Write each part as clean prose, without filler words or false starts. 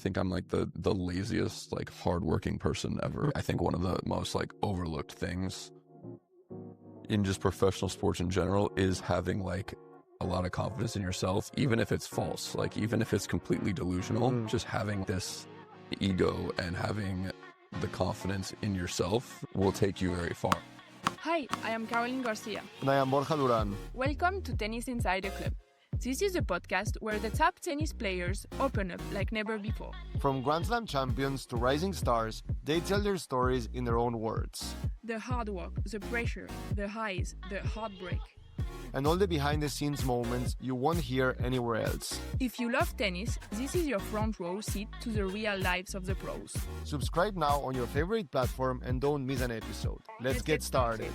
think I'm like the laziest, like hardworking person ever. I think one of the most like overlooked things in just professional sports in general is having like a lot of confidence in yourself, even if it's false, like even if it's completely delusional. Just having this ego and having the confidence in yourself will take you very far. Hi, I am Caroline Garcia. And I am Borja Duran. Welcome to Tennis Insider Club. This is a podcast where the top tennis players open up like never before. From Grand Slam champions to rising stars, they tell their stories in their own words. The hard work, the pressure, the highs, the heartbreak. And all the behind-the-scenes moments you won't hear anywhere else. If you love tennis, this is your front row seat to the real lives of the pros. Subscribe now on your favorite platform and don't miss an episode. Let's get started.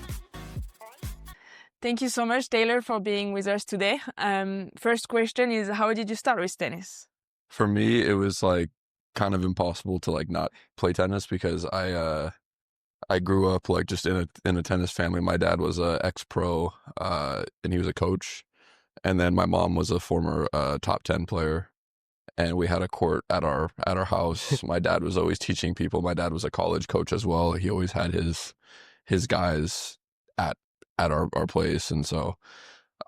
Thank you so much, Taylor, for being with us today. First question is, how did you start with tennis? For me, it was like kind of impossible to like not play tennis because I grew up like just in a tennis family. My dad was a ex-pro, and he was a coach, and then my mom was a former top 10 player, and we had a court at our house. My dad was always teaching people. My dad was a college coach as well. He always had his guys at our place, and so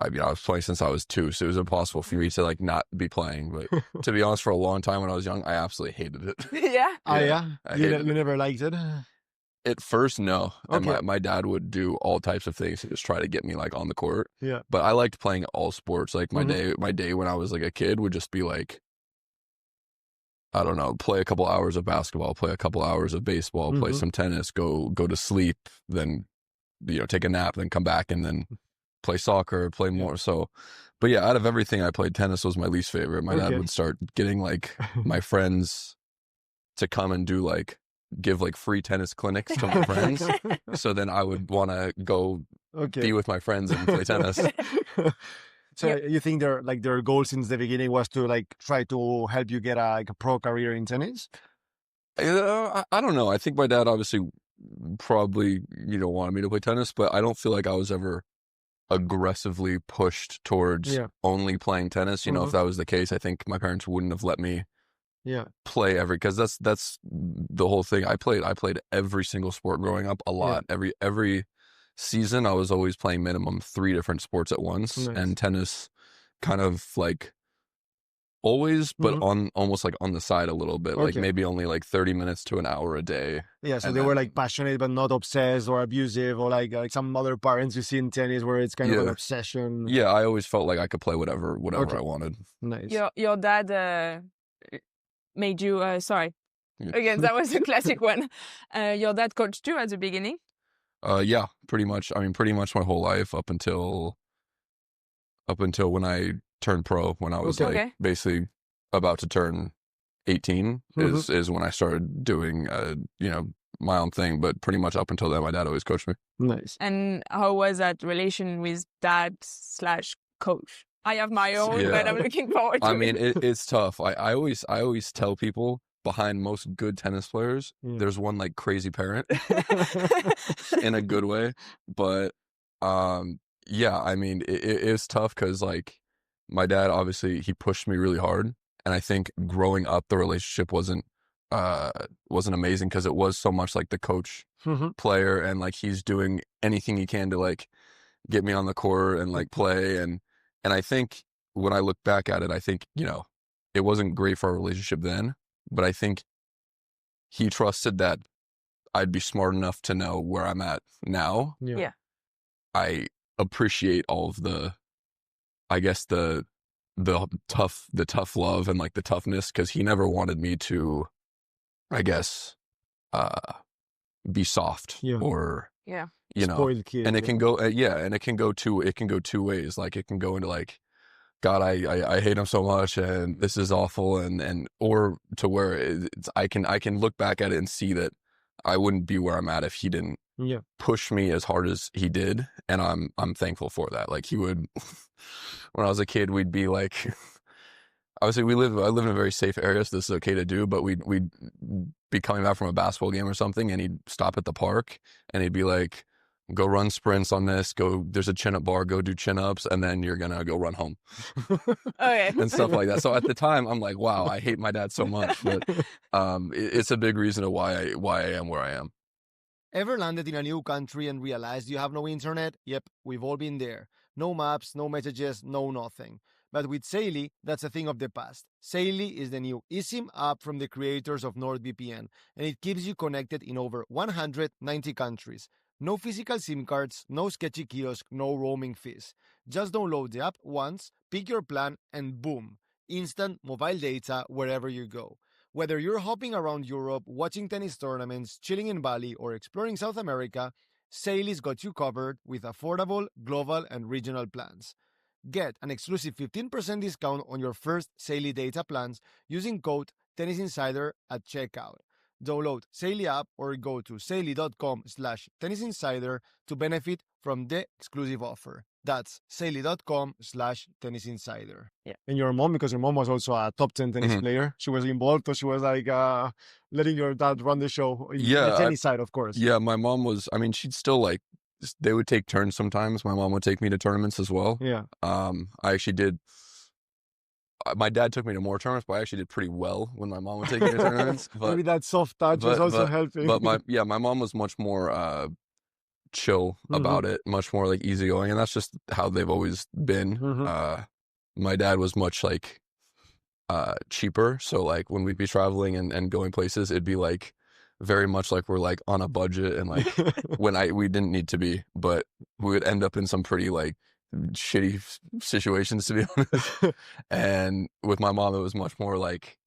I was playing since I was 2, so it was impossible for me to like not be playing. But to be honest, for a long time when I was young, I absolutely hated it. Yeah. You never liked it? At first, no. Okay. And my dad would do all types of things to just try to get me like on the court. Yeah. But I liked playing all sports. Like my day when I was like a kid would just be like, I don't know, play a couple hours of basketball, play a couple hours of baseball, play some tennis, go to sleep, then take a nap, then come back and then play soccer, play more. So, but yeah, out of everything I played, tennis was my least favorite. My dad would start getting like my friends to come and give like free tennis clinics to my friends. So then I would want to go be with my friends and play tennis. So you think their goal since the beginning was to like try to help you get a pro career in tennis? I don't know. I think my dad obviously probably wanted me to play tennis, but I don't feel like I was ever aggressively pushed towards only playing tennis. If that was the case, I think my parents wouldn't have let me play because that's the whole thing. I played every single sport growing up, a lot. Every season I was always playing minimum 3 different sports at once. Nice. And tennis kind of like always, but on almost like on the side a little bit, like maybe only like 30 minutes to an hour a day. Yeah, so they were like passionate but not obsessed or abusive, or like some other parents you see in tennis where it's kind of an obsession. Yeah, I always felt like I could play whatever I wanted. Nice. Your dad made you sorry. Again, that was a classic one. Your dad coached you at the beginning? Yeah, pretty much. I mean, pretty much my whole life up until when I turned pro, when I was like basically about to turn 18 is when I started doing my own thing. But pretty much up until then, my dad always coached me. Nice. And how was that relation with dad/coach? I have my own, but I'm looking forward to it. I mean, it's tough. I always tell people, behind most good tennis players, there's one like crazy parent in a good way. But I mean, it's tough because like my dad, obviously he pushed me really hard. And I think growing up, the relationship wasn't amazing because it was so much like the coach player, and like he's doing anything he can to like get me on the court and like play. And I think when I look back at it, I think, it wasn't great for our relationship then, but I think he trusted that I'd be smart enough to know where I'm at now. Yeah. I appreciate all of the tough love and like the toughness, because he never wanted me to, I guess, be soft or spoiled kid. And it can go and it can go two ways. Like it can go into like, God, I hate him so much and this is awful, and or to where I can look back at it and see that I wouldn't be where I'm at if he didn't push me as hard as he did, and I'm thankful for that. Like he would, when I was a kid, we'd be like, obviously I live in a very safe area, so this is okay to do, but we'd be coming back from a basketball game or something, and he'd stop at the park and he'd be like, go run sprints on this, there's a chin-up bar, go do chin-ups, and then you're gonna go run home. Okay. And stuff like that. So at the time, I'm like, wow, I hate my dad so much. But it's a big reason of why I am where I am. Ever landed in a new country and realized you have no internet? Yep, we've all been there. No maps, no messages, no nothing. But with Saily, that's a thing of the past. Saily is the new eSIM app from the creators of NordVPN, and it keeps you connected in over 190 countries. No physical SIM cards, no sketchy kiosk, no roaming fees. Just download the app once, pick your plan, and boom, instant mobile data wherever you go. Whether you're hopping around Europe, watching tennis tournaments, chilling in Bali, or exploring South America, Saily's got you covered with affordable, global, and regional plans. Get an exclusive 15% discount on your first Saily data plans using code TennisInsider at checkout. Download Saily app or go to saily.com/tennisinsider to benefit from the exclusive offer. That's saily.com/tennisinsider. Yeah. And your mom, because your mom was also a top 10 tennis player, she was involved, so she was like letting your dad run the show. Yeah, the tennis side, of course. Yeah, my mom was, I mean, she'd still like, they would take turns sometimes. My mom would take me to tournaments as well. Yeah. I actually did, my dad took me to more tournaments, but I actually did pretty well when my mom would take me to tournaments. But, maybe that soft touch was also helping. But my mom was much more chill about it, much more like easygoing, and that's just how they've always been. My dad was much like cheaper, so like when we'd be traveling and going places, it'd be like very much like we're like on a budget, and like we didn't need to be, but we would end up in some pretty like shitty situations, to be honest. And with my mom, it was much more like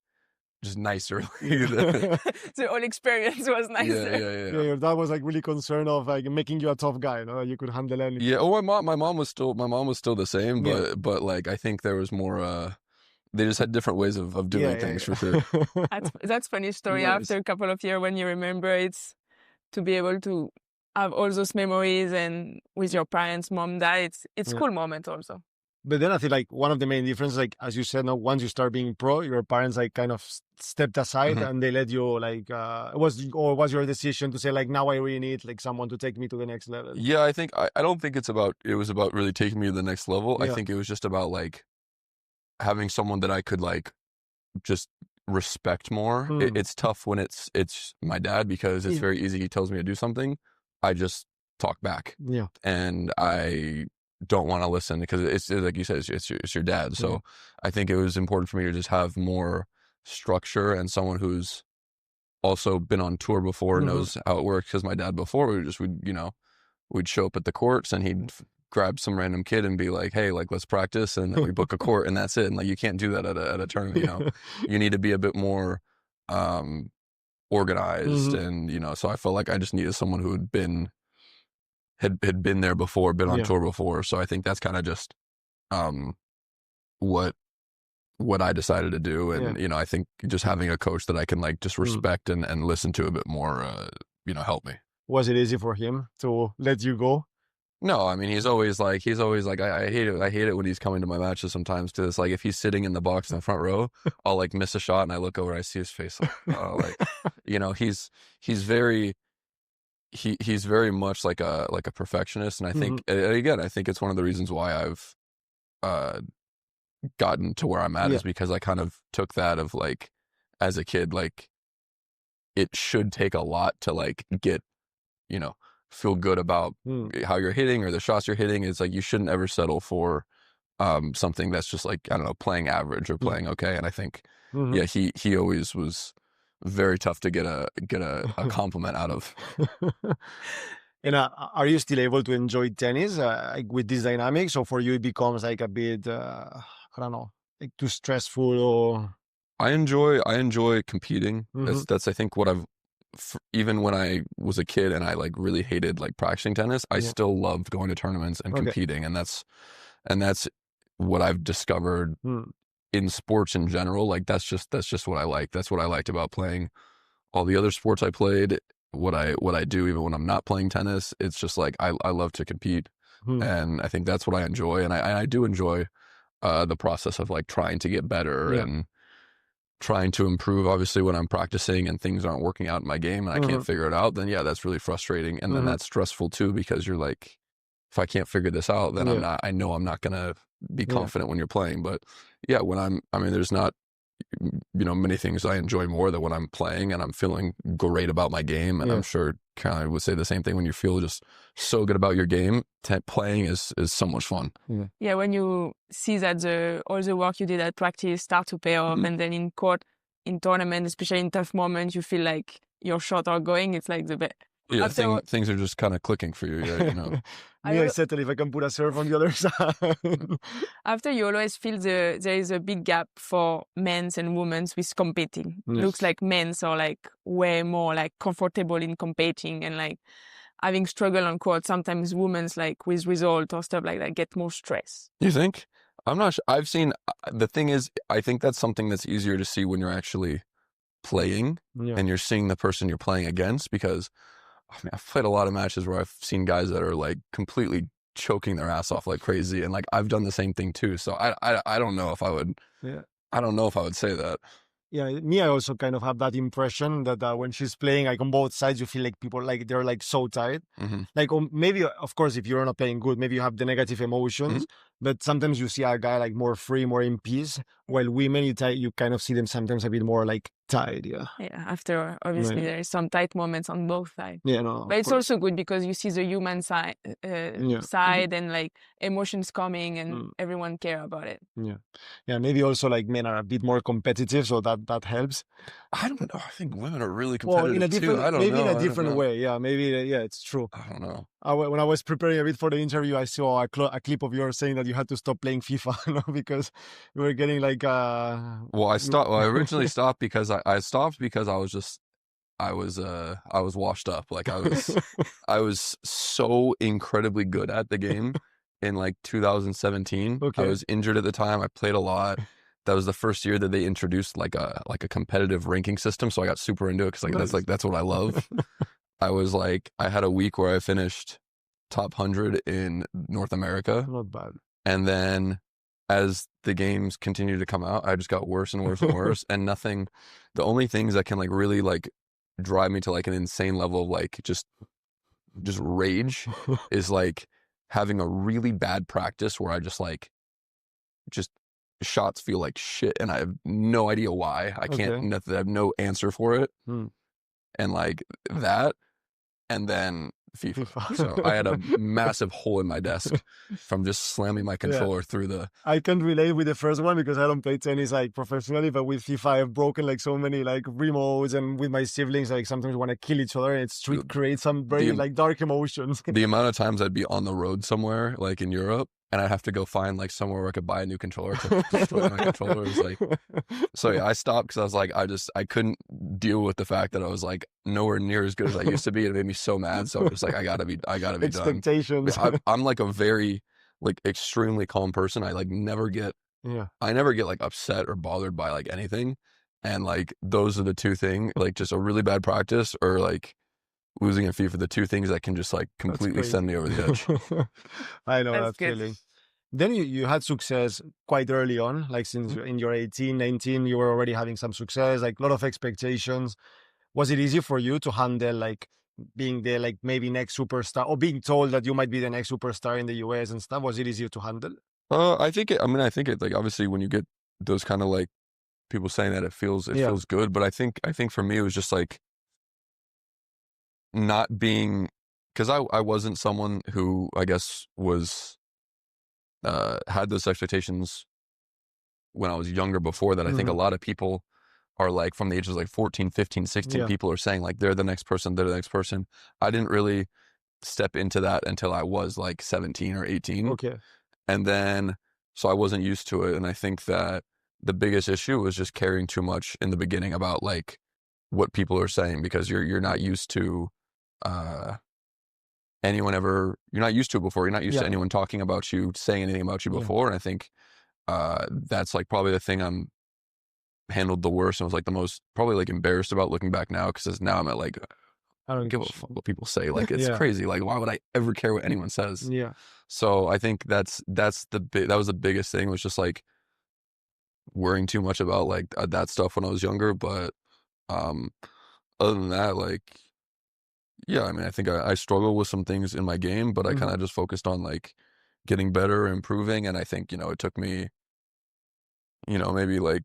just nicer. The whole experience was nicer. Yeah. Your dad was like really concerned of like making you a tough guy, no? You could handle anything. Yeah. Oh, my mom was still the same, but like I think there was more. They just had different ways of doing things for sure. That's funny story. Nice. After a couple of years, when you remember, it's to be able to have all those memories and with your parents, mom, dad. It's cool moment also. But then I think like one of the main differences, like as you said, no, once you start being pro, your parents like kind of stepped aside and they let you like was your decision to say like, now I really need like someone to take me to the next level? Yeah, I think I don't think it was about really taking me to the next level. I think it was just about like having someone that I could like just respect more. It's tough when it's my dad, because it's very easy. He tells me to do something, I just talk back. Yeah. And I don't want to listen because it's like you said, it's your dad. So I think it was important for me to just have more structure and someone who's also been on tour before, knows how it works. Because my dad before, we'd show up at the courts and he'd grab some random kid and be like, hey, like let's practice, and then we book a court and that's it. And like you can't do that at a tournament. You need to be a bit more organized, and so I felt like I just needed someone who had been there before, been on tour before. So I think that's kind of just what I decided to do. And I think just having a coach that I can like just respect and listen to a bit more helped me. Was it easy for him to let you go? No, I mean, he's always like, I hate it. I hate it when he's coming to my matches sometimes, because like if he's sitting in the box in the front row, I'll like miss a shot and I look over, I see his face, like, he's very much like a perfectionist. And I think, again, I think it's one of the reasons why I've gotten to where I'm at is because I kind of took that of like, as a kid, like it should take a lot to like get, feel good about how you're hitting or the shots you're hitting. It's like you shouldn't ever settle for something that's just like, I don't know, playing average or playing okay. And I think he always was very tough to get a compliment out of. And are you still able to enjoy tennis like with this dynamic? So for you it becomes like a bit I don't know, like too stressful? Or I enjoy competing. That's I think what I've even when I was a kid and I like really hated like practicing tennis, I still loved going to tournaments and competing. And that's what I've discovered in sports in general. Like that's just what I like. That's what I liked about playing all the other sports I played. What I do even when I'm not playing tennis, it's just like I love to compete. And I think that's what I enjoy. And I do enjoy the process of like trying to get better and trying to improve, obviously when I'm practicing and things aren't working out in my game and I can't figure it out, then yeah, that's really frustrating. And then that's stressful too, because you're like, if I can't figure this out, then I know I'm not going to be confident when you're playing. But yeah, when there's not, many things I enjoy more than when I'm playing and I'm feeling great about my game. And I'm sure Caroline would say the same thing. When you feel just so good about your game, playing is so much fun. Yeah, when you see that all the work you did at practice start to pay off, and then in court, in tournament, especially in tough moments, you feel like your shots are going. It's like the best. Yeah, things are just kind of clicking for you. Yeah, I settle if I can put a serve on the other side. After, you always feel there is a big gap for men's and women's with competing. Looks like men's are like way more like comfortable in competing and like having struggle on court. Sometimes women's like with result or stuff like that get more stress. You think? I'm not sure. I've seen, the thing is, I think that's something that's easier to see when you're actually playing and you're seeing the person you're playing against, because I've played a lot of matches where I've seen guys that are like completely choking their ass off like crazy, and like I've done the same thing too. So I don't know if I would. I don't know if I would say that. Yeah, me, I also kind of have that impression that when she's playing, like on both sides, you feel like people like they're like so tired. Like maybe, of course, if you're not playing good, maybe you have the negative emotions. But sometimes you see a guy like more free, more in peace. While women, you kind of see them sometimes a bit more like tired. Yeah. After obviously there is some tight moments on both sides. Yeah, no. But it's also good because you see the human side, and like emotions coming, and everyone care about it. Yeah. Maybe also like men are a bit more competitive, so that helps. I don't know. I think women are really competitive in a different, too. I don't maybe know. in a different way. Yeah, maybe. Yeah, it's true. I don't know. When I was preparing a bit for the interview, I saw a clip of yours saying that you had to stop playing FIFA because you were getting like. Well, I stopped. Well, I originally stopped because I stopped because I was washed up. Like I was so incredibly good at the game in like 2017. I was injured at the time. I played a lot. That was the first year that they introduced like a competitive ranking system. So I got super into it because that's what I love. I had a week where I finished top 100 in North America. Not bad. And then as the games continued to come out, I just got worse and worse and worse. And the only things that can like really like drive me to like an insane level of like just rage is like having a really bad practice where I just shots feel like shit and I have no idea why. I have no answer for it. And like that, and then FIFA. So I had a massive hole in my desk from just slamming my controller through the... I can't relate with the first one because I don't play tennis like professionally, but with FIFA I've broken like so many like remotes, and with my siblings like sometimes we want to kill each other, and it creates some very like dark emotions. The amount of times I'd be on the road somewhere like in Europe and I'd have to go find like somewhere where I could buy a new controller to destroy my controllers. Like, so yeah, I stopped because I was like, I couldn't deal with the fact that I was like nowhere near as good as I used to be. It made me so mad. So I was like, I gotta be Expectations. done. I'm like a very like extremely calm person. I like never get like upset or bothered by like anything. And like those are the two things, like just a really bad practice or like losing in FIFA, the two things that can just like completely send me over the edge. I know that feeling. Then you had success quite early on, like since in your 18, 19, you were already having some success, like a lot of expectations. Was it easy for you to handle like being the like maybe next superstar, or being told that you might be the next superstar in the US and stuff? Was it easier to handle? I think it like obviously when you get those kind of like people saying that, it feels good. But I think for me it was just like not being, because I wasn't someone who I guess was had those expectations when I was younger before that. I think a lot of people are like from the ages like 14, 15, 16, people are saying like they're the next person. I didn't really step into that until I was like 17 or 18. Okay. And then, so I wasn't used to it. And I think that the biggest issue was just caring too much in the beginning about like what people are saying, because you're not used to you're not used to it before. You're not used to anyone talking about you, saying anything about you before. And I think that's like probably the thing I'm handled the worst and was like the most probably like embarrassed about looking back now, because now I'm at like, I don't give a fuck what people say. Like it's crazy. Like why would I ever care what anyone says? Yeah. So I think that was the biggest thing, was just like worrying too much about like that stuff when I was younger. But other than that, like, yeah, I mean, I think I struggle with some things in my game, but I kind of just focused on like getting better, improving. And I think, it took me, maybe like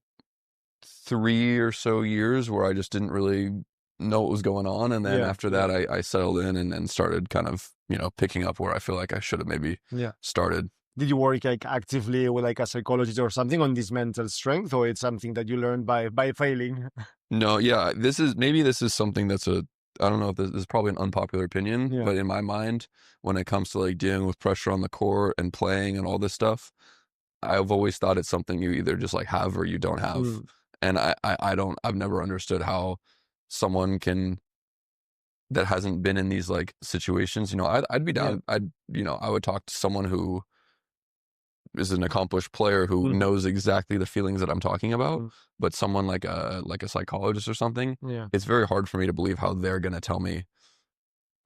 3 or so years where I just didn't really know what was going on. And then after that, I settled in and started kind of, picking up where I feel like I should have maybe started. Did you work like actively with like a psychologist or something on this mental strength, or it's something that you learned by failing? No, yeah, this is something that's I don't know if this is probably an unpopular opinion, but in my mind, when it comes to like dealing with pressure on the court and playing and all this stuff, I've always thought it's something you either just like have or you don't have. And I've never understood how someone that hasn't been in these like situations, I'd be down. I would talk to someone who is an accomplished player who knows exactly the feelings that I'm talking about, but someone like a psychologist or something, it's very hard for me to believe how they're going to tell me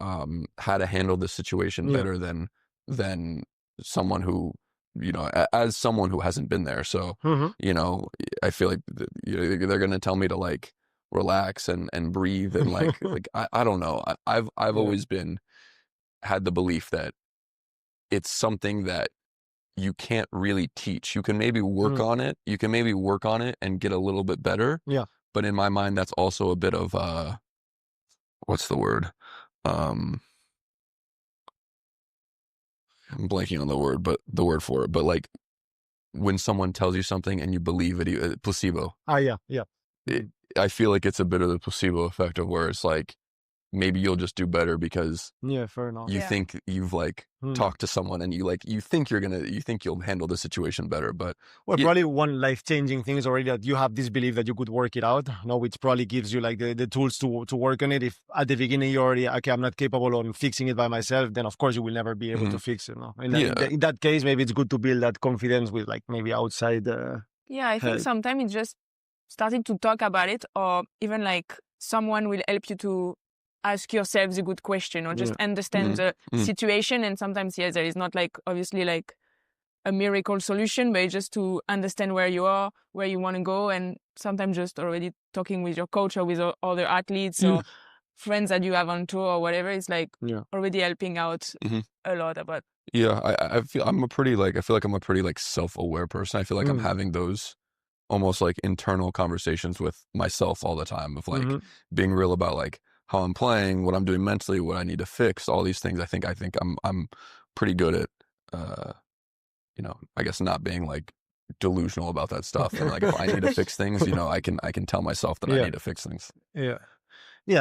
how to handle this situation better than someone who, as someone who hasn't been there. So, I feel like they're going to tell me to like relax and breathe and like I don't know. I've always had the belief that it's something that you can't really teach. You can maybe work on it. You can maybe work on it and get a little bit better. Yeah. But in my mind, that's also a bit of what's the word? I'm blanking on the word for it. But like when someone tells you something and you believe it, placebo. Yeah. I feel like it's a bit of the placebo effect of where it's like, maybe you'll just do better because fair enough. You think you've like talked to someone and you think you'll handle the situation better. But probably one life-changing thing is already that you have this belief that you could work it out, which probably gives you like the tools to work on it. If at the beginning you're already, okay, I'm not capable of fixing it by myself, then of course you will never be able to fix it. In that case, maybe it's good to build that confidence with like maybe outside. I think sometimes it's just starting to talk about it, or even like someone will help you to ask yourselves a good question or just understand the situation. And sometimes, there is not like obviously like a miracle solution, but it's just to understand where you are, where you want to go. And sometimes just already talking with your coach or with other athletes or friends that you have on tour or whatever, it's like already helping out a lot about. Yeah, I feel I'm a pretty like self-aware person. I feel like I'm having those almost like internal conversations with myself all the time of like being real about like how I'm playing, what I'm doing mentally, what I need to fix, all these things. I think I'm pretty good at, I guess not being like delusional about that stuff. And like if I need to fix things, I can tell myself that I need to fix things. Yeah.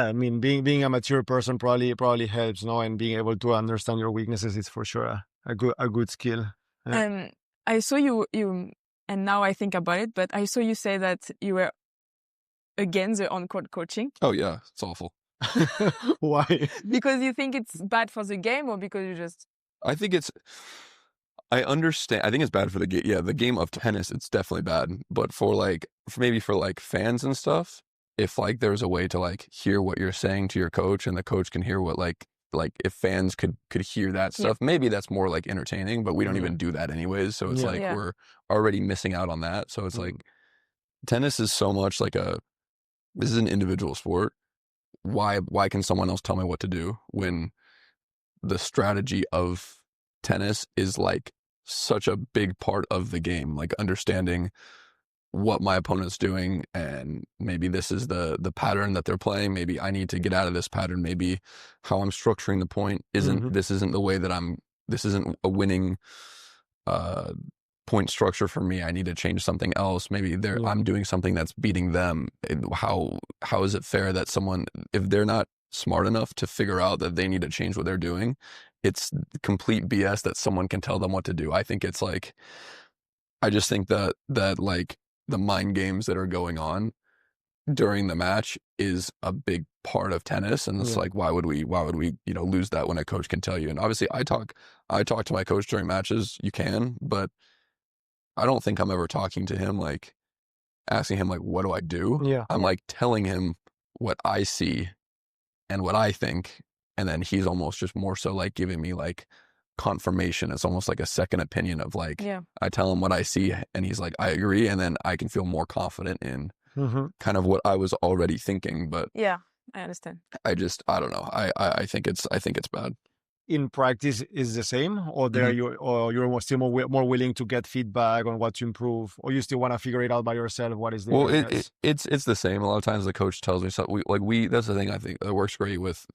I mean, being a mature person probably helps, and being able to understand your weaknesses is for sure a good skill. I saw you, and now I think about it, but I saw you say that you were against the on-court coaching. Oh yeah, it's awful. Why? Because you think it's bad for the game, or because you just... I understand. I think it's bad for the game. Yeah, the game of tennis, it's definitely bad. But for fans and stuff, if like there's a way to like hear what you're saying to your coach and the coach can hear what like if fans could hear that stuff, maybe that's more like entertaining, but we don't even do that anyways. So it's we're already missing out on that. So it's like tennis is so much like this is an individual sport. Why can someone else tell me what to do when the strategy of tennis is like such a big part of the game, like understanding what my opponent's doing, and maybe this is the pattern that they're playing. Maybe I need to get out of this pattern. Maybe how I'm structuring the point isn't the way that this isn't a winning point structure for me. I need to change something else. Maybe I'm doing something that's beating them. How is it fair that someone, if they're not smart enough to figure out that they need to change what they're doing, it's complete BS that someone can tell them what to do. I think it's like, I just think that like the mind games that are going on during the match is a big part of tennis. And it's like, why would we lose that when a coach can tell you? And obviously I talk to my coach during matches. You can, but I don't think I'm ever talking to him, like asking him like, what do I do? Yeah. I'm like telling him what I see and what I think. And then he's almost just more so like giving me like confirmation. It's almost like a second opinion of like, Yeah. I tell him what I see and he's like, I agree. And then I can feel more confident in kind of what I was already thinking. But Yeah, I understand. I don't know. I think it's bad. In practice is the same, or you're still more willing to get feedback on what to improve, or you still want to figure it out by yourself? What is the it's the same. A lot of times the coach tells me something. That's the thing I think that works great with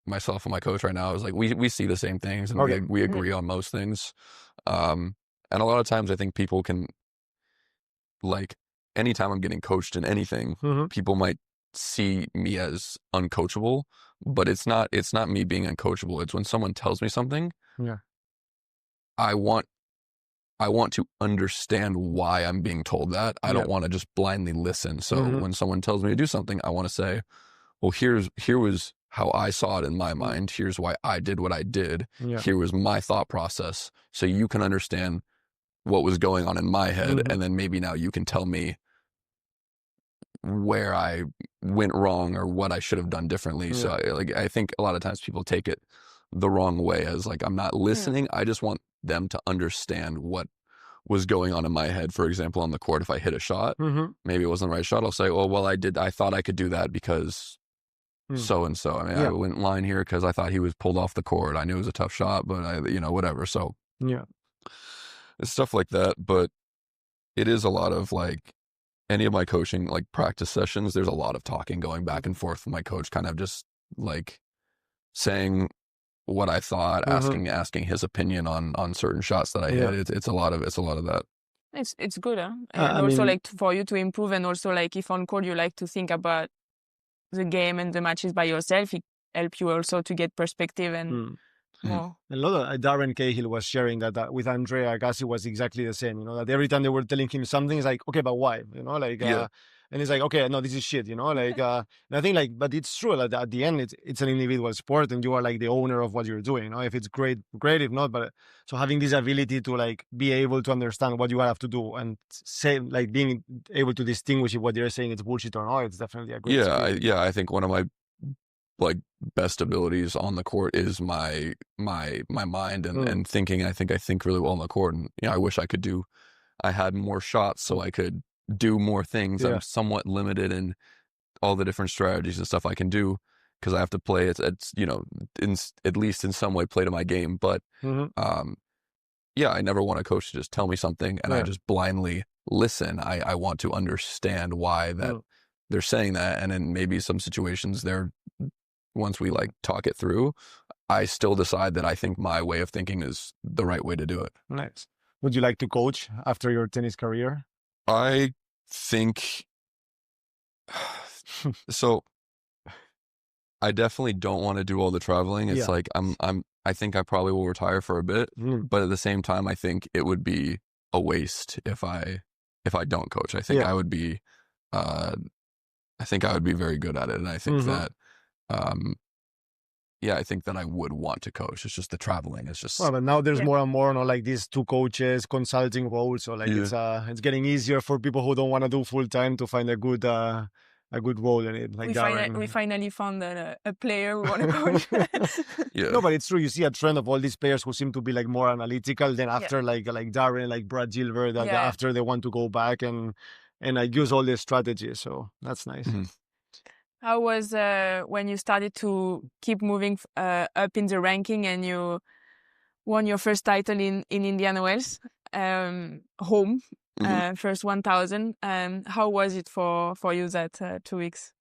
myself and my coach right now is like we see the same things and we agree on most things. And a lot of times I think people can, like, anytime I'm getting coached in anything, people might see me as uncoachable, but it's not me being uncoachable. It's when someone tells me something, I want to understand why I'm being told that. I don't want to just blindly listen. So when someone tells me to do something, I want to say, well, here was how I saw it in my mind. Here's why I did what I did. Here was my thought process. So you can understand what was going on in my head. And then maybe now you can tell me where I went wrong or what I should have done differently. So I think a lot of times people take it the wrong way as like, I'm not listening. I just want them to understand what was going on in my head. For example, on the court, if I hit a shot, maybe it wasn't the right shot, I'll say, oh, well, I thought I could do that because so-and-so. I mean, I went line here because I thought he was pulled off the court. I knew it was a tough shot, but whatever. So it's stuff like that. But it is a lot of like, any of my coaching, like practice sessions, there's a lot of talking going back and forth with my coach, kind of just like saying what I thought, asking his opinion on certain shots that I hit. It's a lot of that. It's good, huh? And also like for you to improve, and also like if on court you like to think about the game and the matches by yourself, it helps you also to get perspective and more. A lot of Darren Cahill was sharing that with Andrea Agassi was exactly the same, that every time they were telling him something, it's like, okay, but why? And it's like, okay, no, this is shit, like, and I think like, but it's true, like at the end, it's an individual sport and you are like the owner of what you're doing, if it's great, if not, but so having this ability to like be able to understand what you have to do and say, like being able to distinguish if what they're saying is bullshit or not, it's definitely a great skill. I think one of my like best abilities on the court is my mind and thinking. I think really well on the court, and I wish I had more shots so I could do more things. I'm somewhat limited in all the different strategies and stuff I can do because I have to play it's at least in some way play to my game. But I never want a coach to just tell me something and I just blindly listen. I want to understand why that they're saying that, and in maybe some situations once we like talk it through, I still decide that I think my way of thinking is the right way to do it. Nice. Would you like to coach after your tennis career? I think so. I definitely don't want to do all the traveling. It's like I think I probably will retire for a bit, but at the same time, I think it would be a waste if I don't coach. I think I would be very good at it, and I think that I think that I would want to coach. It's just the traveling. It's just but now there's more and more, like these two coaches consulting roles. So like it's getting easier for people who don't want to do full time to find a good role in it. Like we finally found a player we want to coach. No, but it's true. You see a trend of all these players who seem to be like more analytical. Then after like Darren, like Brad Gilbert, after they want to go back and like use all these strategies. So that's nice. How was when you started to keep moving up in the ranking and you won your first title in Indian Wells, home, first 1,000? How was it for you that 2 weeks?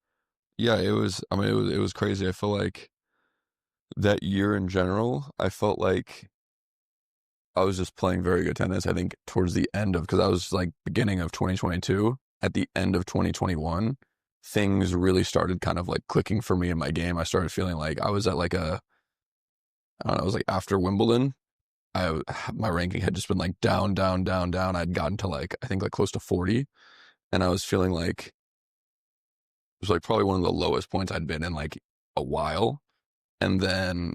Yeah, it was. I mean, it was crazy. I feel like that year in general, I felt like I was just playing very good tennis. I think towards the end of, because I was like beginning of 2022, at the end of 2021. Things really started kind of like clicking for me in my game. I started feeling like I was at like I don't know, it was like after Wimbledon, my ranking had just been like down. I'd gotten to like, I think like close to 40. And I was feeling like it was like probably one of the lowest points I'd been in like a while. And then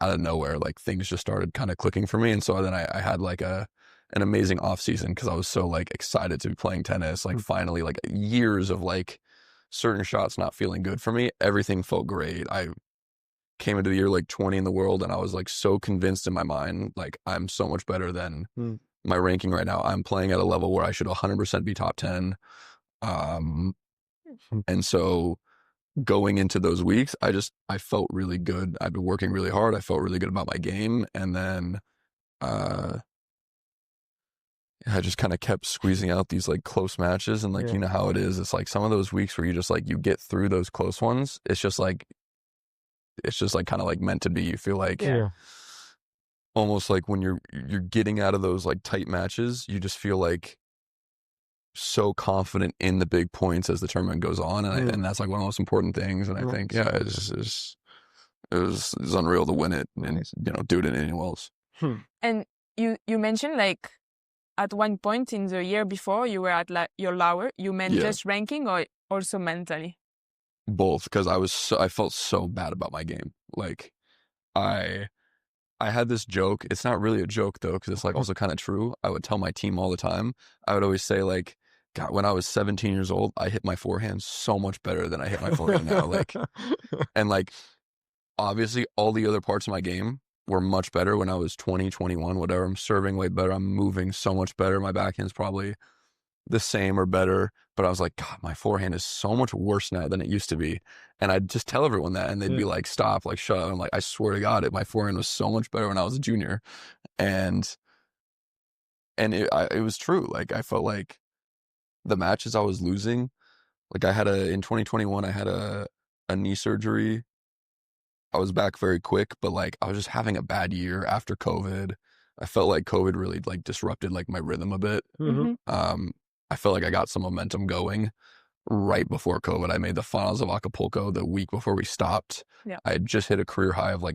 out of nowhere, like things just started kind of clicking for me. And so then I had like an amazing off season because I was so like excited to be playing tennis. Like finally, like years of like certain shots not feeling good for me, everything felt great. came into the year like 20 in the world, and I was like so convinced in my mind, like I'm so much better than my ranking right now. I'm playing at a level where I should 100% be top 10. And so going into those weeks, I felt really good. I've been working really hard. I felt really good about my game. And then I just kind of kept squeezing out these like close matches. And like, you know how it is. It's like some of those weeks where you just like, you get through those close ones. It's just like kind of like meant to be. You feel like almost like when you're getting out of those like tight matches, you just feel like so confident in the big points as the tournament goes on, and that's like one of the most important things. And I think it was unreal to win it and do it in Indian Wells. And you mentioned like at one point in the year before you were at your lower. You meant just ranking or also mentally? Both, because I felt so bad about my game. Like I had this joke. It's not really a joke though, because it's like also kind of true. I would tell my team all the time. I would always say like, God, when I was 17 years old, I hit my forehand so much better than I hit my forehand now. Like, and like, obviously all the other parts of my game were much better when I was 20, 21, whatever. I'm serving way better. I'm moving so much better. My backhand's probably the same or better. But I was like, God, my forehand is so much worse now than it used to be. And I'd just tell everyone that, and they'd be like, stop, like, shut up. I'm like, I swear to God, my forehand was so much better when I was a junior. And it was true. Like, I felt like the matches I was losing, like in 2021, I had a knee surgery. I was back very quick, but like I was just having a bad year after COVID. I felt like COVID really like disrupted like my rhythm a bit. I felt like I got some momentum going right before COVID. I made the finals of Acapulco the week before we stopped. I had just hit a career high of like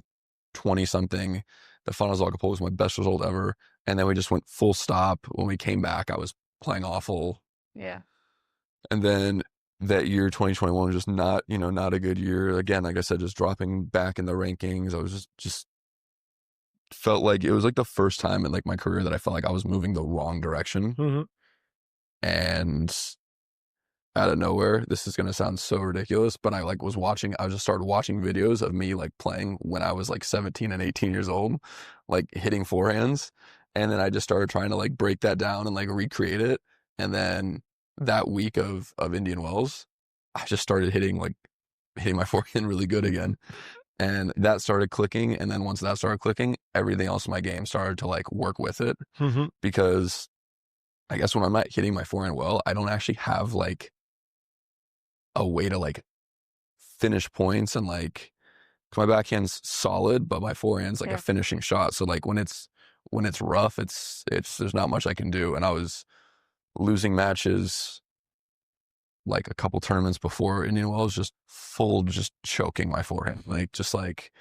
20 something. The finals of Acapulco was my best result ever. And then we just went full stop. When we came back, I was playing awful. And then that year, 2021, was just not a good year. Again, like I said, just dropping back in the rankings. I was just felt like it was like the first time in like my career that I felt like I was moving the wrong direction. And out of nowhere, this is going to sound so ridiculous, but I just started watching videos of me like playing when I was like 17 and 18 years old, like hitting forehands. And then I just started trying to like break that down and like recreate it. And then that week of Indian Wells, I just started hitting my forehand really good again. And that started clicking. And then once that started clicking, everything else in my game started to like work with it. Because I guess when I'm not hitting my forehand well, I don't actually have like a way to like finish points, and like, 'cause my backhand's solid, but my forehand's like a finishing shot. So like when it's rough, it's there's not much I can do. And I was losing matches like a couple tournaments before Indian Wells, just choking my forehand, like just like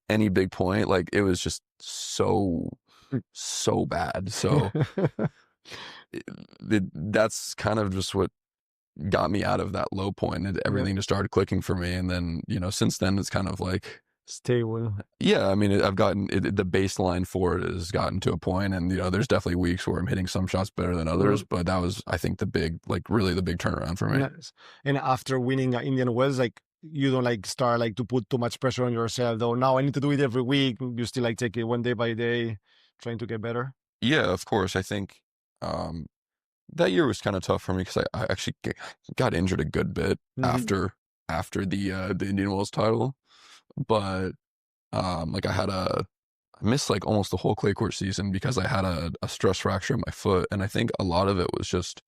any big point, like it was just so bad. So that's kind of just what got me out of that low point, and everything just started clicking for me. And then since then it's kind of like stable. I mean, I've gotten the baseline for it has gotten to a point, and there's definitely weeks where I'm hitting some shots better than others, but that was, I think, really the big turnaround for me. Yes. And after winning Indian Wells, like, you don't like start like to put too much pressure on yourself though. Now I need to do it every week. You still like take it one day by day, trying to get better. Yeah, of course. I think that year was kind of tough for me because I actually got injured a good bit after the Indian Wells title. But like I missed like almost the whole clay court season because I had a stress fracture in my foot. And I think a lot of it was just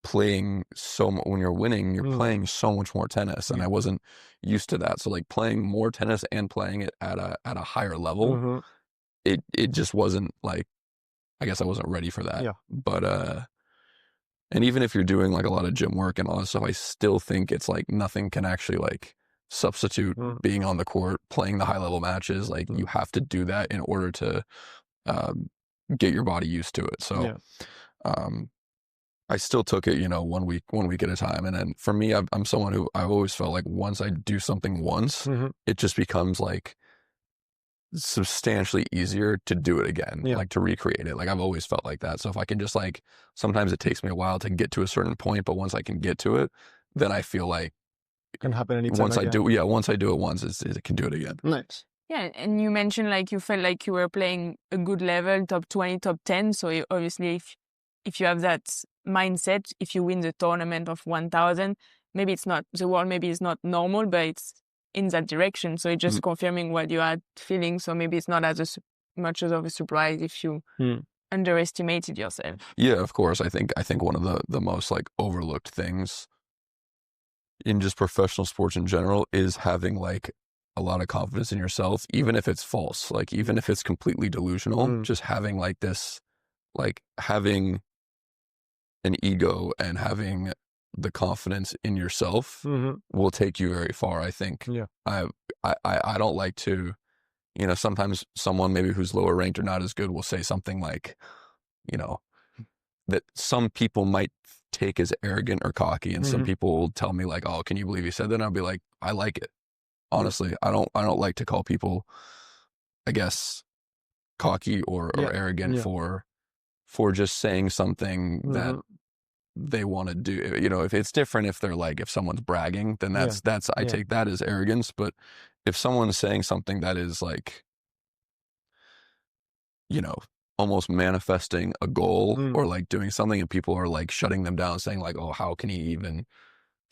playing when you're winning, you're playing so much more tennis, and I wasn't used to that. So like playing more tennis and playing it at a higher level, it just wasn't like, I guess I wasn't ready for that. But and even if you're doing like a lot of gym work and all that stuff, I still think it's like nothing can actually like substitute being on the court, playing the high level matches. Like you have to do that in order to get your body used to it. So I still took it, 1 week at a time. And then for me, I'm someone who I've always felt like once I do something once, it just becomes like substantially easier to do it again, like to recreate it. Like I've always felt like that. So if I can just like, sometimes it takes me a while to get to a certain point, but once I can get to it, then I feel like can happen anytime once again. Once I do it once, it can do it again. Nice. Yeah, and you mentioned like you felt like you were playing a good level, top 20, top 10. So obviously, if you have that mindset, if you win the tournament of 1,000, maybe it's not the world, maybe it's not normal, but it's in that direction. So it's just confirming what you had feeling. So maybe it's not as much of a surprise if you underestimated yourself. Yeah, of course. I think one of the most like overlooked things in just professional sports in general is having like a lot of confidence in yourself, even if it's false, like even if it's completely delusional, just having like this, like having an ego and having the confidence in yourself will take you very far, I think. Yeah. I don't like to, you know, sometimes someone maybe who's lower ranked or not as good will say something like, you know, that some people might take as arrogant or cocky, and some people will tell me like, oh, can you believe you said that? And I'll be like, I like it. Honestly, I don't like to call people, I guess, cocky or arrogant for just saying something that they want to do. You know, if it's different, if they're like, if someone's bragging, then that's I take that as arrogance. But if someone's saying something that is like, you know, almost manifesting a goal or like doing something, and people are like shutting them down, saying like, oh, how can he even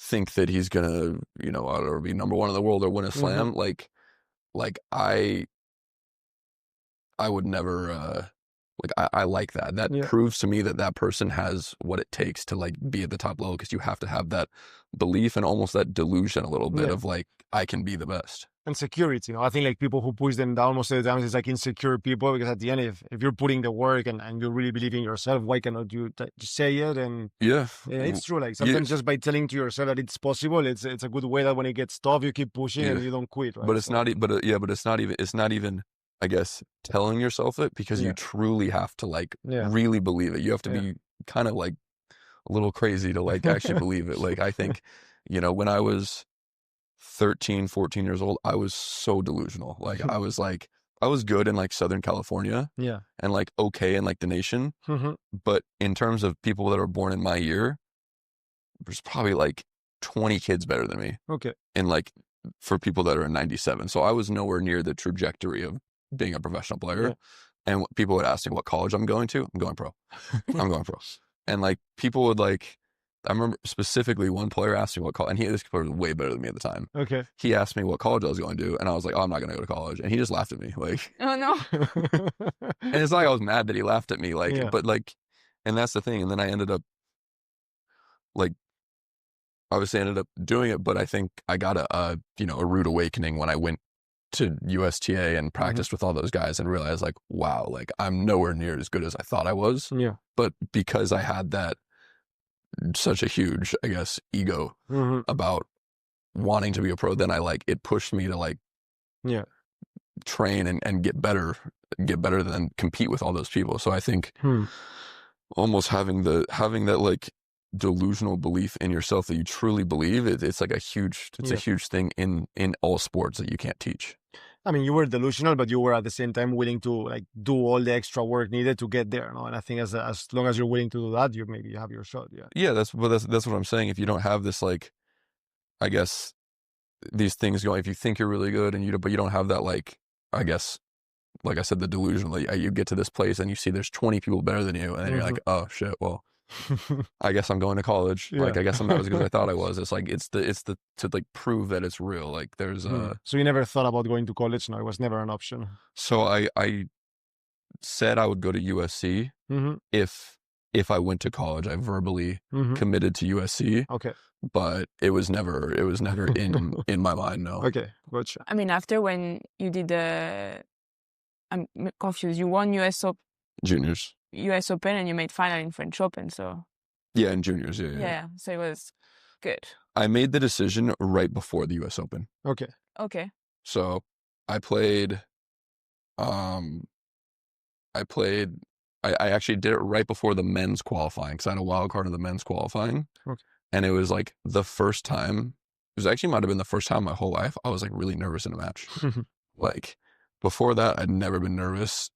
think that he's gonna, you know, or be number one in the world or win a slam? Like I would never, I like that. That proves to me that that person has what it takes to like be at the top level, because you have to have that belief and almost that delusion a little bit of like, I can be the best. And security, you know, I think like people who push them down most of the time is like insecure people, because at the end, if you're putting the work and you really believe in yourself, why cannot you just say it? And it's true. Like sometimes just by telling to yourself that it's possible, it's a good way that when it gets tough, you keep pushing and you don't quit. Right? But it's not. But it's not even. I guess telling yourself it, because you truly have to like really believe it. You have to be kind of like a little crazy to like actually believe it. Like I think, you know, when I was 13, 14 years old, I was so delusional. Like I was good in like Southern California and like okay in like the nation. But in terms of people that are born in my year, there's probably like 20 kids better than me. Okay. And like for people that are in 97. So I was nowhere near the trajectory of being a professional player. And people would ask me what college I'm going to. I'm going pro. I'm going pro. And like people would like, I remember specifically one player asked me what college, and this player was way better than me at the time. Okay. He asked me what college I was going to, and I was like, oh, I'm not going to go to college. And he just laughed at me. Like, oh no. And it's like I was mad that he laughed at me. Like, but like, and that's the thing. And then I ended up like, obviously ended up doing it, but I think I got a rude awakening when I went to USTA and practiced with all those guys and realized like, wow, like I'm nowhere near as good as I thought I was. Yeah. But because I had that such a huge, I guess, ego about wanting to be a pro, then it pushed me to like train and get better than compete with all those people. So I think almost having that like delusional belief in yourself that you truly believe it's like a huge thing in all sports that you can't teach. I mean, you were delusional, but you were at the same time willing to like do all the extra work needed to get there. No? And I think as long as you're willing to do that, you maybe have your shot. Yeah, that's what I'm saying. If you don't have this, like, I guess these things going, if you think you're really good but you don't have that, like, I guess, like I said, the delusion, like you get to this place and you see there's 20 people better than you, and then you're like, oh shit, well, I guess I'm going to college. Like, I guess I'm not as good as I thought I was. It's like, it's the to like prove that it's real. Like there's So you never thought about going to college? No, it was never an option. So I said I would go to USC if I went to college. I verbally committed to USC. Okay. But it was never in my mind. No. Okay. Gotcha. I mean, after when you did I'm confused. You won Juniors. US Open and you made final in French Open, so yeah, in juniors, so it was good. I made the decision right before the US Open. Okay. So I played I actually did it right before the men's qualifying, because I had a wild card in the men's qualifying. Okay. And it was like the first time, it was actually might have been the first time in my whole life I was like really nervous in a match. Like before that I'd never been nervous,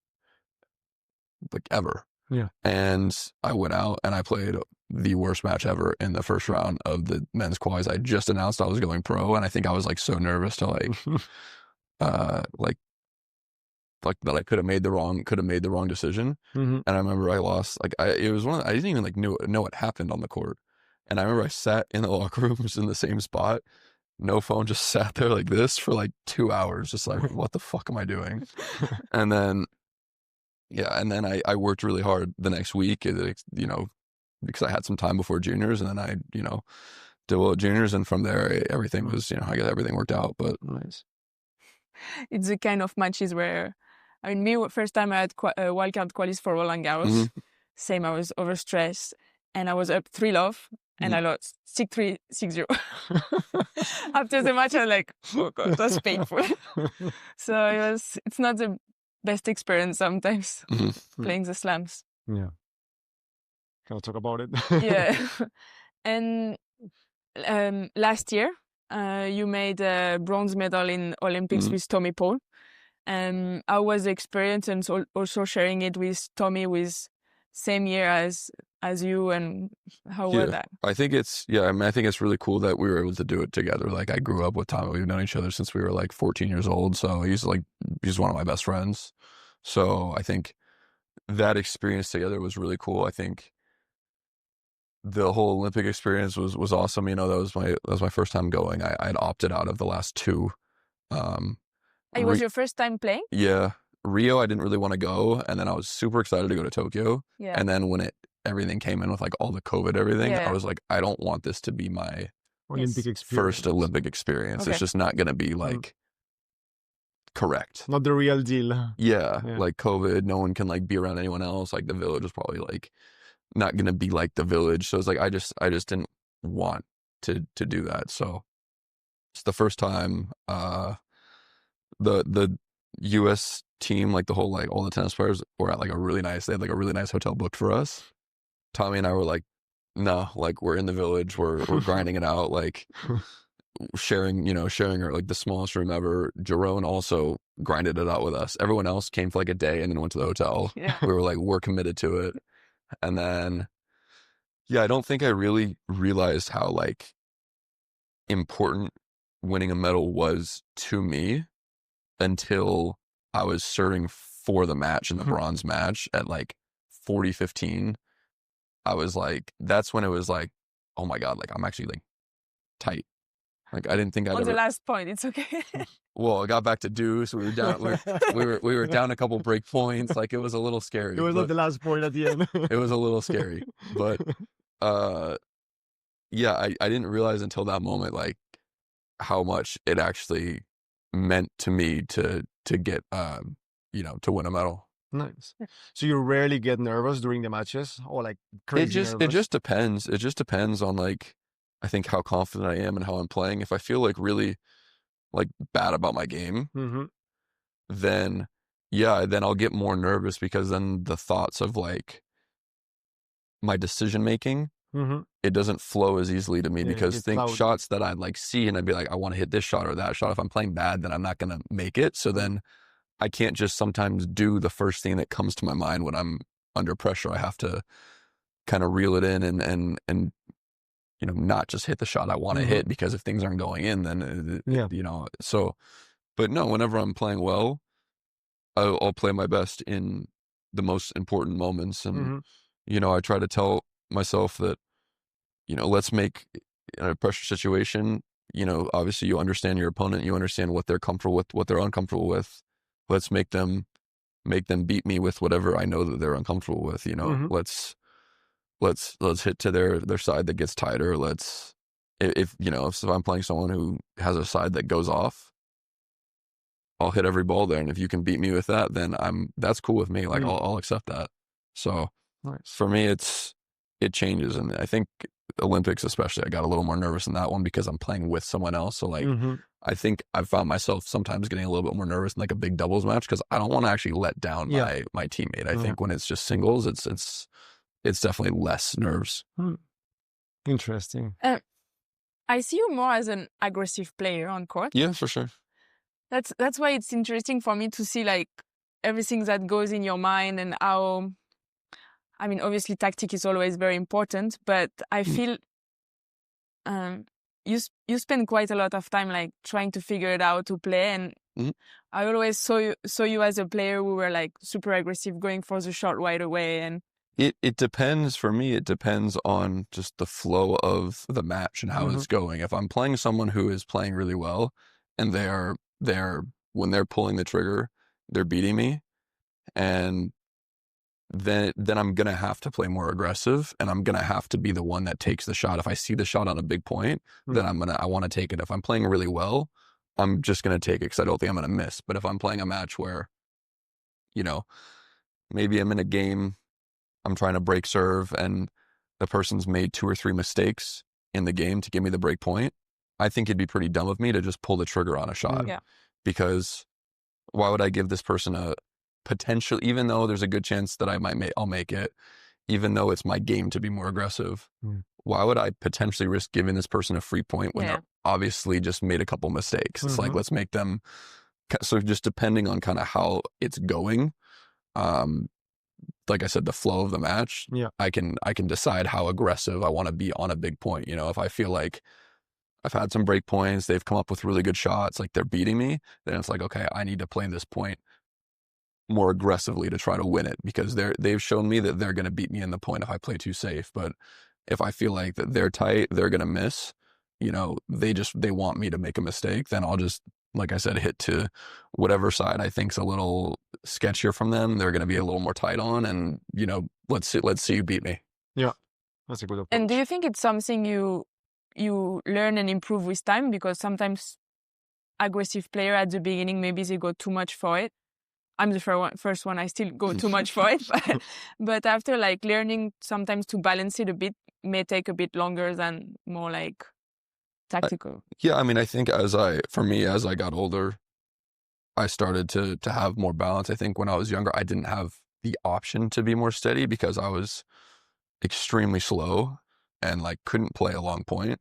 like ever. Yeah. And I went out and I played the worst match ever in the first round of the men's qualies. I just announced I was going pro, and I think I was like so nervous to like that I could have made the wrong decision. Mm-hmm. And I remember I lost. It was I didn't even know what happened on the court. And I remember I sat in the locker room, just in the same spot, no phone, just sat there like this for like 2 hours, just like, what the fuck am I doing? And then, I worked really hard the next week, because I had some time before juniors, and then I, did well at juniors, and from there everything was, I guess everything worked out. But Nice. It's the kind of matches where, first time I had wildcard qualies for Roland Garros. Mm-hmm. Same, I was overstressed, and I was up 3-love, and I lost 6-3, 6-0. After the match, I was like, oh God, it was painful. So it's not the best experience sometimes, playing the slams. Yeah. Can I talk about it? Yeah. And last year, you made a bronze medal in Olympics with Tommy Paul. How was the experience, and also sharing it with Tommy with same year as you, and how was that? I think it's really cool that we were able to do it together. Like, I grew up with Tommy. We've known each other since we were like 14 years old. So he's one of my best friends. So I think that experience together was really cool. I think the whole Olympic experience was awesome. That was my first time going. I had opted out of the last two. It was your first time playing? Yeah. Rio, I didn't really want to go, and then I was super excited to go to Tokyo. Yeah. And then when everything came in with like all the COVID, everything, I was like, I don't want this to be my Olympic experience. First Olympic experience. Okay. It's just not going to be like correct. Not the real deal. Yeah, like COVID, no one can like be around anyone else. Like the village was probably like not going to be like the village. So it's like I just didn't want to do that. So it's the first time the US team, like the whole, like all the tennis players were at like they had like a really nice hotel booked for us. Tommy and I were like, no, like we're in the village, we're grinding it out, like sharing our like the smallest room ever. Jerome also grinded it out with us. Everyone else came for like a day and then went to the hotel. Yeah. We were like, we're committed to it. And then, I don't think I really realized how like important winning a medal was to me until I was serving for the match in the bronze match at like 40-15. I was like, that's when it was like, oh my God, like I'm actually like tight. Like I didn't think I'd on the last point, it's okay. Well, I got back to deuce. We were down. We were down a couple break points. Like it was a little scary. It was not the last point at the end. It was a little scary, but I didn't realize until that moment like how much it actually meant to me to get to win a medal. Nice. So you rarely get nervous during the matches, or like crazy nervous? It just depends. It just depends on like, I think how confident I am and how I'm playing. If I feel like really like bad about my game, then I'll get more nervous, because then the thoughts of like my decision making, it doesn't flow as easily to me, because shots that I'd like see and I'd be like, I want to hit this shot or that shot. If I'm playing bad, then I'm not going to make it. So then I can't just sometimes do the first thing that comes to my mind when I'm under pressure. I have to kind of reel it in and not just hit the shot I want to hit, because if things aren't going in, then so. But no, whenever I'm playing well, I'll play my best in the most important moments, and I try to tell myself that let's make, in a pressure situation, obviously you understand your opponent, you understand what they're comfortable with, what they're uncomfortable with. Let's make them beat me with whatever I know that they're uncomfortable with. Let's hit to their side that gets tighter. If I'm playing someone who has a side that goes off, I'll hit every ball there. And if you can beat me with that, then that's cool with me. Like I'll accept that. So for me, it changes. And I think Olympics, especially, I got a little more nervous in that one because I'm playing with someone else. So like, I think I've found myself sometimes getting a little bit more nervous in like a big doubles match, because I don't want to actually let down my teammate. I think when it's just singles, it's definitely less nerves. Interesting. I see you more as an aggressive player on court. Yeah, for sure. That's why it's interesting for me to see like everything that goes in your mind and how I mean, obviously tactic is always very important, but I feel you spend quite a lot of time like trying to figure it out to play, and I always saw you as a player who were like super aggressive, going for the shot right away. And it depends. For me, it depends on just the flow of the match and how it's going. If I'm playing someone who is playing really well and they're when they're pulling the trigger, they're beating me, and then I'm gonna have to play more aggressive, and I'm gonna have to be the one that takes the shot. If I see the shot on a big point, then I want to take it. If I'm playing really well, I'm just gonna take it because I don't think I'm gonna miss. But if I'm playing a match where, you know, maybe I'm in a game, I'm trying to break serve, and the person's made 2 or 3 mistakes in the game to give me the break point, I think it'd be pretty dumb of me to just pull the trigger on a shot. Yeah. Because why would I give this person a potential, even though there's a good chance that I'll make it, even though it's my game to be more aggressive, why would I potentially risk giving this person a free point when they're obviously just made a couple mistakes? It's like, let's make them, so just depending on kind of how it's going, like I said, the flow of the match, I can decide how aggressive I want to be on a big point. You know, if I feel like I've had some break points, they've come up with really good shots, like they're beating me, then it's like, okay, I need to play this point more aggressively to try to win it, because they've shown me that they're going to beat me in the point if I play too safe. But if I feel like that they're tight, they're going to miss, you know, they want me to make a mistake, then I'll just, like I said, hit to whatever side I think's a little sketchier from them. They're going to be a little more tight on, and, you know, let's see you beat me. Yeah, that's a good approach. And do you think it's something you learn and improve with time? Because sometimes aggressive player at the beginning, maybe they go too much for it. I'm the first one, I still go too much for it. But after like learning sometimes to balance it a bit may take a bit longer than more like tactical. Yeah, I mean, I think as I got older, I started to have more balance. I think when I was younger, I didn't have the option to be more steady because I was extremely slow and like couldn't play a long point.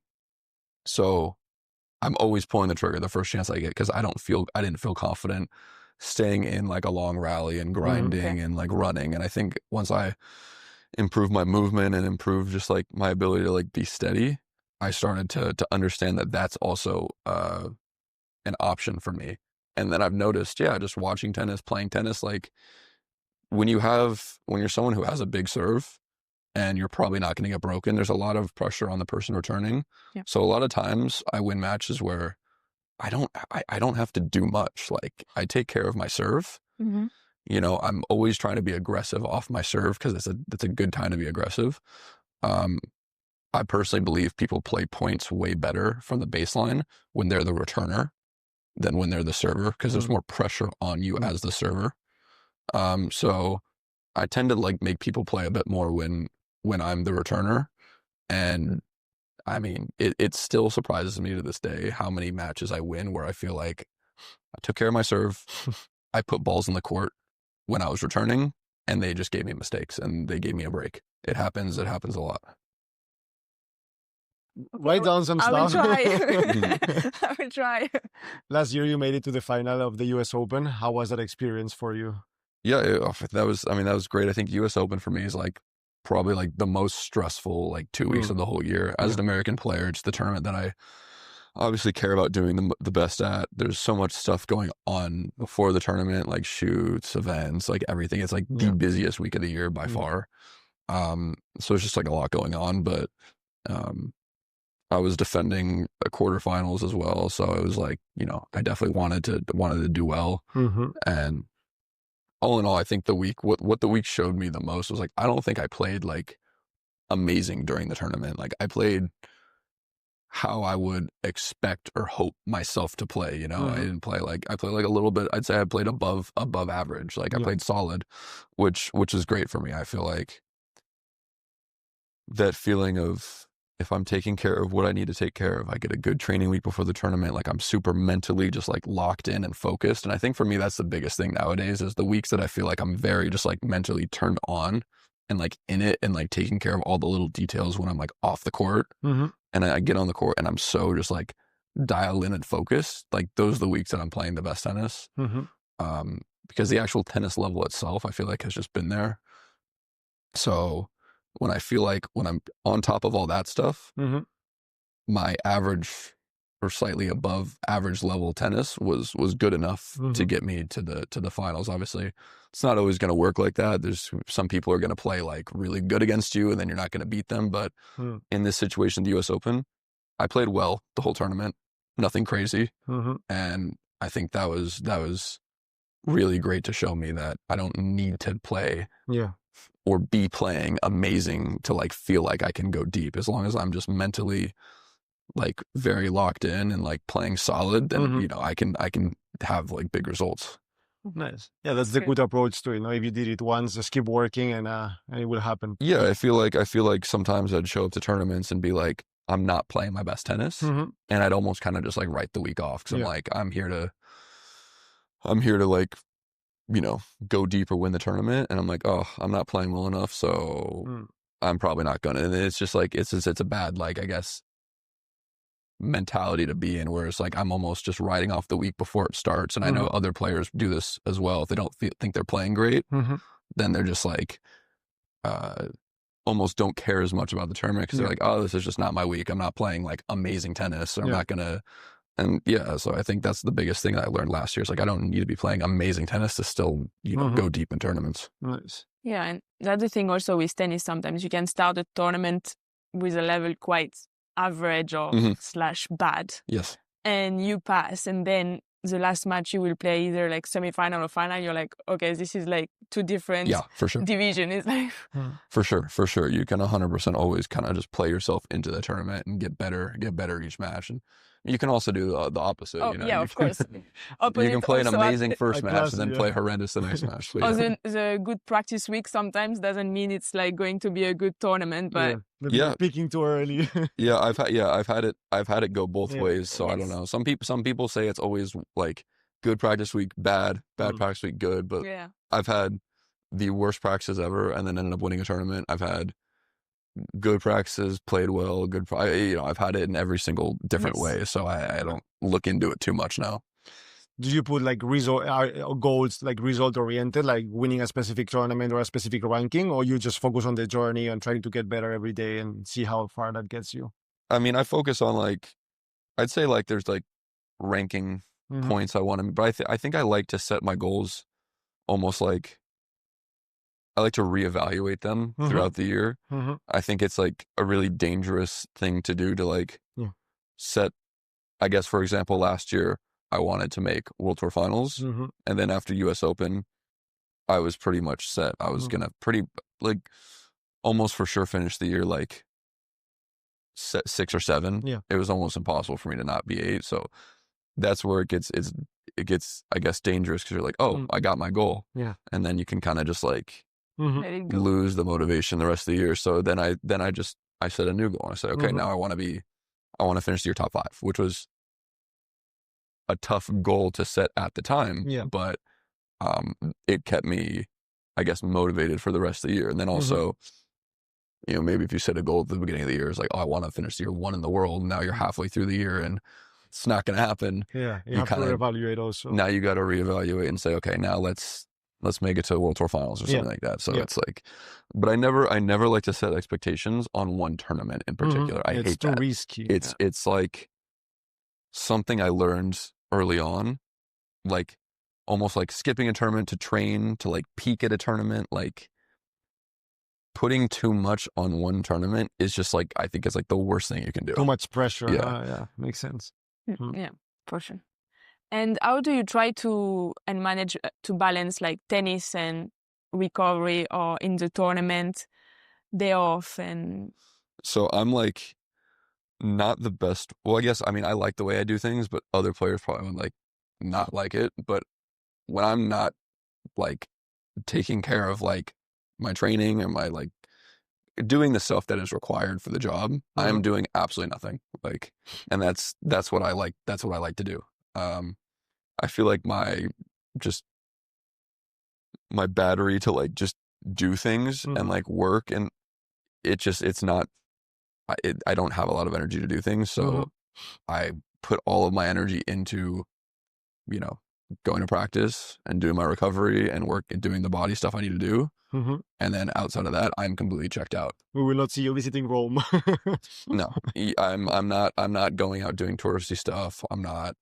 So I'm always pulling the trigger the first chance I get, because I didn't feel confident staying in like a long rally and grinding and like running. And I think once I improved my movement and improved just like my ability to like be steady, I started to understand that that's also an option for me. And then I've noticed, just watching tennis, playing tennis, like when you're someone who has a big serve and you're probably not going to get broken, there's a lot of pressure on the person returning. Yeah. So a lot of times I win matches where I don't have to do much. Like I take care of my serve. You know, I'm always trying to be aggressive off my serve because it's a good time to be aggressive. I personally believe people play points way better from the baseline when they're the returner than when they're the server, because there's more pressure on you as the server. So I tend to like make people play a bit more when I'm the returner. And I mean, it still surprises me to this day how many matches I win where I feel like I took care of my serve, I put balls in the court when I was returning, and they just gave me mistakes and they gave me a break. It happens a lot. Write down some stuff. I will try. Last year you made it to the final of the US Open. How was that experience for you? Yeah, that was great. I think US Open for me is like probably like the most stressful like 2 weeks of the whole year. As an American player, it's the tournament that I obviously care about doing the best at. There's so much stuff going on before the tournament, like shoots, events, like everything. It's like the busiest week of the year by far. So it's just like a lot going on, but I was defending a quarterfinals as well. So it was like, you know, I definitely wanted to do well. And all in all, I think what the week showed me the most was like, I don't think I played like amazing during the tournament. Like I played how I would expect or hope myself to play, you know. I didn't play like, I played like a little bit, I'd say I played above average. Like I played solid, which is great for me. I feel like that feeling of, if I'm taking care of what I need to take care of, I get a good training week before the tournament, like I'm super mentally just like locked in and focused. And I think for me, that's the biggest thing nowadays, is the weeks that I feel like I'm very just like mentally turned on and like in it and like taking care of all the little details when I'm like off the court. And I get on the court and I'm so just like dialed in and focused. Like those are the weeks that I'm playing the best tennis. Because the actual tennis level itself, I feel like has just been there. So when I feel like when I'm on top of all that stuff, my average or slightly above average level tennis was good enough to get me to the finals. Obviously, it's not always going to work like that. There's some people are going to play like really good against you, and then you're not going to beat them. But in this situation, the U.S. Open, I played well the whole tournament, nothing crazy, and I think that was really great to show me that I don't need to play or be playing amazing to like feel like I can go deep. As long as I'm just mentally like very locked in and like playing solid, then you know I can have like big results. Nice. Yeah, that's the good approach to it. You know, if you did it once, just keep working and it will happen. Yeah, I feel like sometimes I'd show up to tournaments and be like, I'm not playing my best tennis, and I'd almost kind of just like write the week off because I'm like, I'm here to like, you know, go deep or win the tournament, and I'm like, oh, I'm not playing well enough, so I'm probably not gonna. And it's just like it's a bad, like, I guess, mentality to be in, where it's like I'm almost just writing off the week before it starts. And I know other players do this as well. If they don't think they're playing great, then they're just like almost don't care as much about the tournament because they're like, oh, this is just not my week. I'm not playing like amazing tennis, so I'm not gonna. And so I think that's the biggest thing that I learned last year. Is like I don't need to be playing amazing tennis to still, you know, go deep in tournaments. Nice. Yeah, and the other thing also with tennis, sometimes you can start a tournament with a level quite average or slash bad. Yes. And you pass, and then the last match you will play either like semi-final or final. You're like, okay, this is like two different for sure. division. It's like for sure. You can 100% always kind of just play yourself into the tournament and get better each match. And you can also do the opposite. Oh, you know? yeah, of course. You can play an amazing first match and then play horrendous the next match. But, the good practice week sometimes doesn't mean it's like going to be a good tournament. But peaking too early. I've had it go both ways. So I don't know. Some people say it's always like good practice week, bad practice week, good. But I've had the worst practices ever and then ended up winning a tournament. I've had good practices, played well, I've had it in every single different way. So I don't look into it too much now. Do you put like goals, like result oriented, like winning a specific tournament or a specific ranking, or you just focus on the journey and trying to get better every day and see how far that gets you? I mean, I focus on like, I'd say like there's like ranking points I want to, but I think I like to set my goals almost like, I like to reevaluate them throughout the year. I think it's like a really dangerous thing to do to like set, I guess, for example, last year I wanted to make World Tour Finals. And then after US Open, I was pretty much set. I was going to like almost for sure finish the year like 6 or 7. It was almost impossible for me to not be 8. So that's where it gets, I guess, dangerous because you're like, oh, I got my goal. And then you can kind of just like, lose the motivation the rest of the year. So then I set a new goal. I said, okay, now I want to finish the year top 5, which was a tough goal to set at the time. But it kept me, I guess, motivated for the rest of the year. And then also, you know, maybe if you set a goal at the beginning of the year, it's like, oh, I want to finish the year 1 in the world. And now you're halfway through the year and it's not going to happen. You have to reevaluate also. Now you got to reevaluate and say, okay, now let's make it to the World Tour Finals or something like that. So it's like, but I never like to set expectations on one tournament in particular. I hate that. It's too risky. It's like something I learned early on, like almost like skipping a tournament to train to like peak at a tournament. Like putting too much on one tournament is just like, I think it's like the worst thing you can do. Too much pressure. Yeah, makes sense. Yeah, for sure. And how do you try to manage to balance like tennis and recovery or in the tournament, day off? And so I'm like not the best. Well, I guess, I mean, I like the way I do things, but other players probably would like not like it. But when I'm not like taking care of like my training and my like doing the stuff that is required for the job, I am doing absolutely nothing. Like, and that's what I like. That's what I like to do. I feel like my battery to like just do things and like work, and it's not, I don't have a lot of energy to do things. So I put all of my energy into, you know, going to practice and doing my recovery and work and doing the body stuff I need to do. Mm-hmm. And then outside of that, I'm completely checked out. We will not see you visiting Rome. No, I'm not going out doing touristy stuff. I'm not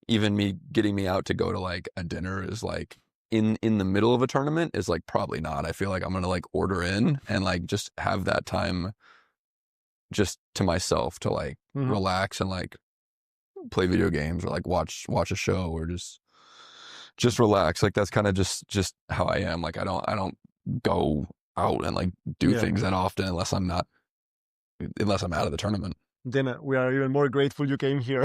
even getting me out to go to like a dinner is like in the middle of a tournament is like probably not. I feel like I'm gonna like order in and like just have that time just to myself to like relax and like play video games or like watch a show or just relax. Like that's kind of just how I am. Like I don't go out and like do things that often unless I'm out of the tournament. Then we are even more grateful you came here.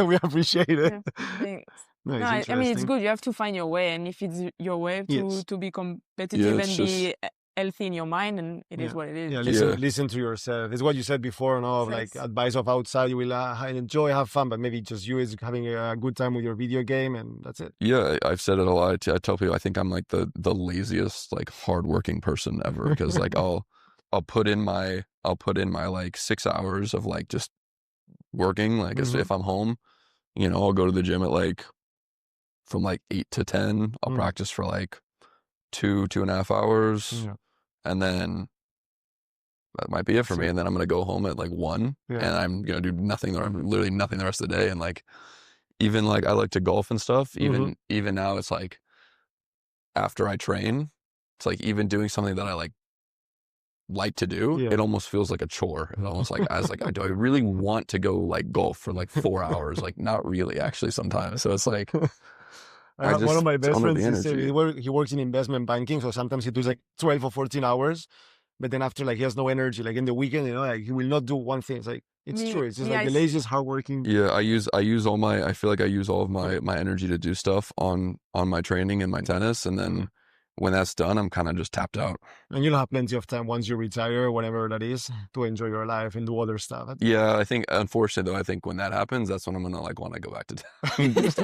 We appreciate it. Yeah, thanks. No, No, I mean, it's good. You have to find your way. And if it's your way to be competitive and be healthy in your mind, and it is what it is. Yeah, listen to yourself. It's what you said before, no? Of like advice of outside, you will enjoy, have fun, but maybe just you is having a good time with your video game, and that's it. Yeah, I've said it a lot. I tell people I think I'm like the laziest, like hardworking person ever because like I'll put in my like 6 hours of like just working. Like if I'm home, you know, I'll go to the gym at like from like 8 to 10. I'll practice for like 2.5 hours. Yeah. And then that might be it for me. And then I'm going to go home at like 1 and I'm going to do nothing, literally nothing the rest of the day. And like, even like I like to golf and stuff. Even now it's like after I train, it's like even doing something that I like to do, it almost feels like a chore. It's almost like do I really want to go like golf for like 4 hours? Like not really actually sometimes. So it's like one of my best friends he works in investment banking, so sometimes he does like 12 or 14 hours, but then after like he has no energy, like in the weekend, you know, like he will not do one thing. It's like it's true. It's just like the laziest hardworking. Yeah, I use all I feel like I use all of my energy to do stuff on my training and my tennis, and then when that's done, I'm kind of just tapped out. And you'll have plenty of time once you retire, whatever that is, to enjoy your life and do other stuff. Yeah, I think, unfortunately, though, I think when that happens, that's when I'm going to like want to go back to tennis.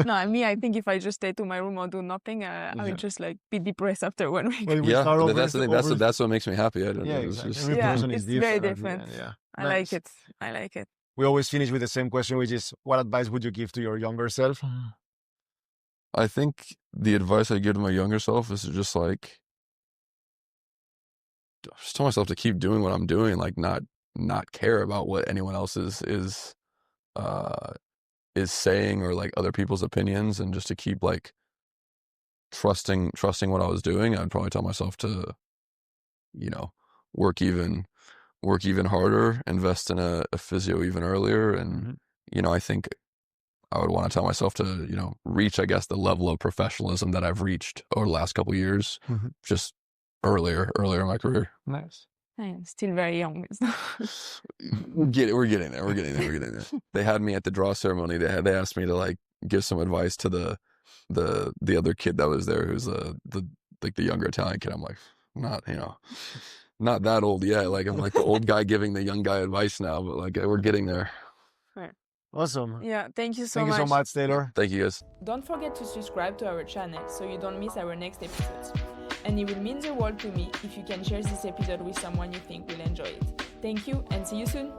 No, I think if I just stay to my room or do nothing, I would just like be depressed after 1 week. Well, that's the thing. That's what makes me happy. I don't know. Exactly. Every person is different. Very different. I like it. I like it. We always finish with the same question, which is, what advice would you give to your younger self? I think the advice I give to my younger self is to just like, just tell myself to keep doing what I'm doing, like not care about what anyone else is saying or like other people's opinions, and just to keep like trusting what I was doing. I'd probably tell myself to, you know, work even harder, invest in a physio even earlier, and you know, I think I would want to tell myself to, you know, reach, I guess, the level of professionalism that I've reached over the last couple of years, just earlier in my career. Nice. I'm still very young. We're getting there. They had me at the draw ceremony. They asked me to like give some advice to the other kid that was there, who's the younger Italian kid. I'm like, not that old yet. Like I'm like the old guy giving the young guy advice now, but like we're getting there. Awesome. Yeah, thank you so much. Thank you so much, Taylor. Thank you, guys. Don't forget to subscribe to our channel so you don't miss our next episodes. And it will mean the world to me if you can share this episode with someone you think will enjoy it. Thank you and see you soon.